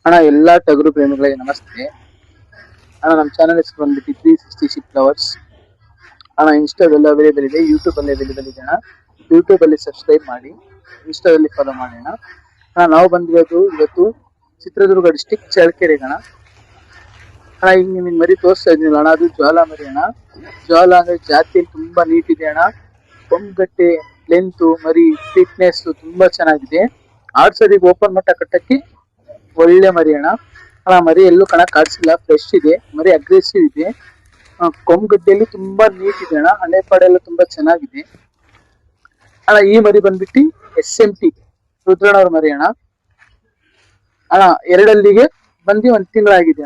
ಅಣ್ಣ ಎಲ್ಲಾ ಟಗರು ಪ್ರೇಮಿಗಳಿಗೆ ನಮಸ್ತೆ ಅಣ್ಣ. ನಮ್ಮ ಚಾನಲ್ ಹೆಸರು ಬಂದ್ಬಿಟ್ಟು 360 ಶಿಪ್ ಲವರ್ಸ್ ಅಣ್ಣ. ಇನ್ಸ್ಟಾದಲ್ಲಿ ಅವೈಲೇಬಲ್ ಇದೆ, ಯೂಟ್ಯೂಬ್ ಅಲ್ಲಿ ಅವೈಲೇಬಲ್ ಇದೆ ಅಣ್ಣ. ಯೂಟ್ಯೂಬ್ ಅಲ್ಲಿ ಸಬ್ಸ್ಕ್ರೈಬ್ ಮಾಡಿ, ಇನ್ಸ್ಟಾದಲ್ಲಿ ಫಾಲೋ ಮಾಡಿ ಅಣ್ಣ. ನಾವು ಬಂದಿರೋದು ಇವತ್ತು ಚಿತ್ರದುರ್ಗ ಡಿಸ್ಟಿಕ್ ಚಳ್ಳಕೆರೆಗೆ ಅಣ್ಣ. ಈಗ ನಿಮಗೆ ಮರಿ ತೋರಿಸ್ತಾ ಇದೀನಿಲ್ಲ ಅಣ್ಣ, ಅದು ಜ್ವಾಲ ಮರಿ ಅಣ್ಣ. ಜ್ವಾಲ ಅಂದ್ರೆ ಜಾತಿಯಲ್ಲಿ ತುಂಬಾ ನೀಟ್ ಇದೆ ಅಣ್ಣ. ಕೊಂಬಗಟ್ಟೆ ಲೆಂತ್ ಮರಿ ಫಿಟ್ನೆಸ್ ತುಂಬಾ ಚೆನ್ನಾಗಿದೆ. ಆಡ್ಸೋದಿಗೆ ಓಪನ್ ಮಟ್ಟ ಕಟ್ಟಕ್ಕೆ ಒಳ್ಳೆ ಮರಿ ಅಣ್ಣ. ಮರಿ ಎಲ್ಲೂ ಕಣ ಕಾಡ್ಸಿಲ್ಲ, ಫ್ರೆಶ್ ಇದೆ ಮರಿ, ಅಗ್ರೆಸಿವ್ ಇದೆ. ಕೊಂಬಗಡ್ಡೆಯಲ್ಲಿ ತುಂಬಾ ನೀಟ್ ಇದೆ ಅಣ್ಣ. ಹಳೆ ಪಾಡೆಲ್ಲ ತುಂಬಾ ಚೆನ್ನಾಗಿದೆ ಈ ಮರಿ ಬಂದ್ಬಿಟ್ಟು SMT ರುದ್ರಣ್ಣವ್ರ ಮರಿ ಅಣ್ಣ. ಎರಡಲ್ಲಿಗೆ ಬಂದು 1 ತಿಂಗಳಾಗಿದೆ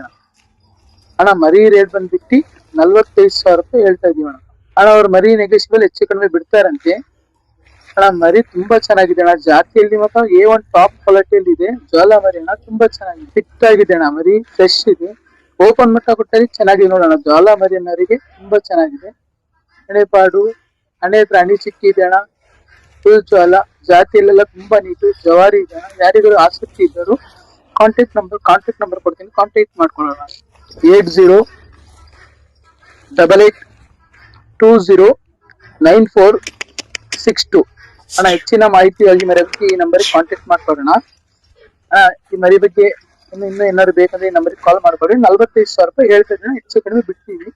ಮರಿ ರೇಟ್ ಬಂದ್ಬಿಟ್ಟು 45,000 ರೂಪಾಯಿ ಹೇಳ್ತಾ ಇದೀವಿ ಅವ್ರ ಮರಿ ನೆಗೋಷಿಯಬಲ್ ಹೆಚ್ಚು ಕಡಿಮೆ ಬಿಡ್ತಾರಂತೆ ಮರಿ ತುಂಬಾ ಚೆನ್ನಾಗಿದೆ ಜಾತಿಯಲ್ಲಿ ಮಾತ್ರ A1 ಟಾಪ್ ಕ್ವಾಲಿಟಿಯಲ್ಲಿ ಇದೆ. ಜ್ವಾಲ ಮರಿ ತುಂಬಾ ಚೆನ್ನಾಗಿದೆ, ಫಿಟ್ ಆಗಿದೆ ಮರಿ, ಫ್ರೆಶ್ ಇದೆ. ಓಪನ್ ಮಟ್ಟ ಕೊಟ್ಟರೆ ಚೆನ್ನಾಗಿದೆ ನೋಡೋಣ. ಜ್ವಾಲ ಮರಿ ಮರಿಗೆ ತುಂಬಾ ಚೆನ್ನಾಗಿದೆ. ಹಣೆಪಾಡು ಹಣೆ ಹತ್ರ ಹಣಿ ಚಿಕ್ಕಿ ಇದೆ ಫುಲ್ ಜ್ವಾಲ. ಜಾತಿಯಲ್ಲೆಲ್ಲ ತುಂಬಾ ನೀಟು, ಜವಾರಿ ಇದೆ ಯಾರಿಗೂ ಆಸಕ್ತಿ ಇದ್ದರು ಕಾಂಟ್ಯಾಕ್ಟ್ ನಂಬರ್ ಕೊಡ್ತೀನಿ, ಕಾಂಟ್ಯಾಕ್ಟ್ ಮಾಡ್ಕೊಳ್ಳೋಣ. 8088209462 ಹೆಚ್ಚಿನ ಮಾಹಿತಿಗಾಗಿ ಮರಿ ಈ ನಂಬರ್ಗೆ ಕಾಂಟ್ಯಾಕ್ಟ್ ಮಾಡ್ಕೊಳ್ಳೋಣ. ಈ ಮರಿ ಬಗ್ಗೆ ಇನ್ನೂ ಏನಾದ್ರು ಬೇಕಂದ್ರೆ ಈ ನಂಬರ್ಗೆ ಕಾಲ್ ಮಾಡ್ಕೊಳ್ಳಿ. 45,000 ರೂಪಾಯಿ ಹೇಳ್ತಾ ಇದ್ದೀನಿ, ಹೆಚ್ಚು ಕಡಿಮೆ ಬಿಡ್ತೀವಿ.